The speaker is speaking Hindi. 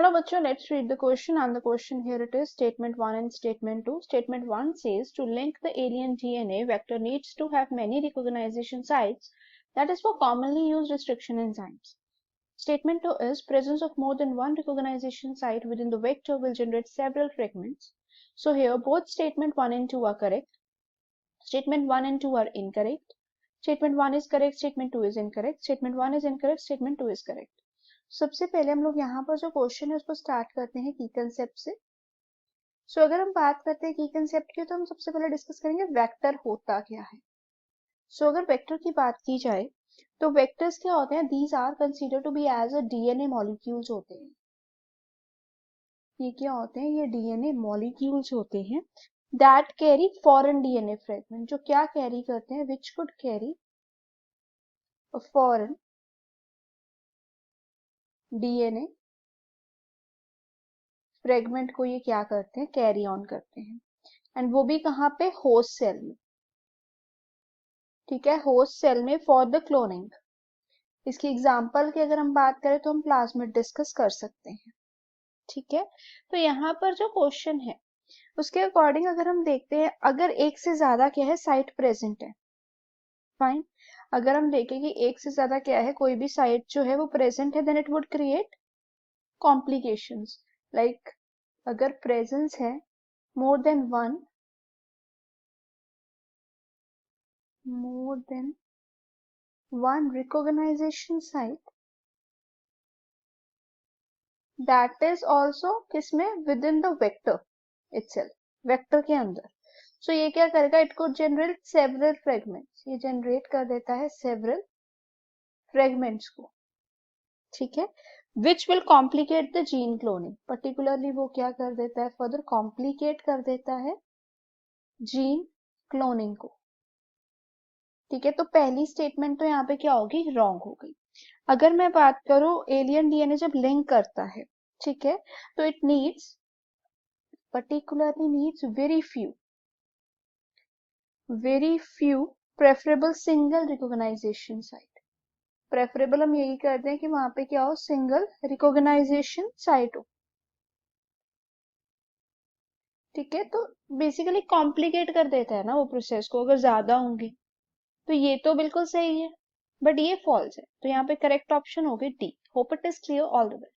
Hello bachcho, let's read the question, and the question here it is statement 1 and statement 2. Statement 1 says to link the alien DNA vector needs to have many recognition sites, that is for commonly used restriction enzymes. Statement 2 is presence of more than one recognition site within the vector will generate several fragments. So here both statement 1 and 2 are correct. Statement 1 and 2 are incorrect. Statement 1 is correct, statement 2 is incorrect. Statement 1 is incorrect, statement 2 is correct. सबसे पहले हम लोग यहाँ पर जो क्वेश्चन है उसको स्टार्ट करते हैं की कंसेप्ट से। सो अगर हम बात करते हैं की कंसेप्ट की तो हम सबसे पहले डिस्कस करेंगे वेक्टर होता क्या है। सो अगर वेक्टर की बात की जाए तो वेक्टर्स क्या होते हैं, these are consider to be as a DNA molecules होते हैं। ये क्या होते हैं, ये डीएनए मॉलिक्यूल्स होते हैं that carry foreign DNA fragment, जो क्या कैरी करते हैं, which could carry a foreign DNA fragment को ये क्या करते हैं, कैरी ऑन करते हैं। एंड वो भी कहाँ पे, होस्ट सेल में। ठीक है, होस्ट सेल में फॉर द क्लोनिंग। इसकी एग्जांपल की अगर हम बात करें तो हम प्लाज्मिड डिस्कस कर सकते हैं। ठीक है, तो यहाँ पर जो क्वेश्चन है उसके अकॉर्डिंग अगर हम देखते हैं, अगर एक से ज्यादा क्या है, साइट प्रेजेंट है, फाइन। अगर हम देखें कि एक से ज्यादा क्या है, कोई भी साइट जो है वो प्रेजेंट है, then it would create complications. Like अगर प्रेजेंस है more than one recognition site that is also किसमें, within the vector itself, vector के अंदर। so ये क्या करेगा, it could generate several fragments, ये generate कर देता है several fragments को। ठीक है, which will complicate the gene cloning, particularly वो क्या कर देता है, further complicate कर देता है gene cloning को। ठीक है, तो पहली स्टेटमेंट तो यहाँ पे क्या होगी, रॉन्ग हो गई। अगर मैं बात करूं एलियन डीएनए जब लिंक करता है, ठीक है, तो it needs particularly needs very few preferable single recognition site। Preferable हम यही करते हैं कि वहां पे क्या हो, सिंगल रिकॉग्नाइजेशन साइट हो। ठीक है, तो बेसिकली कॉम्प्लिकेट कर देता है ना वो प्रोसेस को अगर ज्यादा होंगे। तो ये तो बिल्कुल सही है, बट ये फॉल्स है, तो यहाँ पे करेक्ट ऑप्शन होगी D. Hope it is clear, all the best.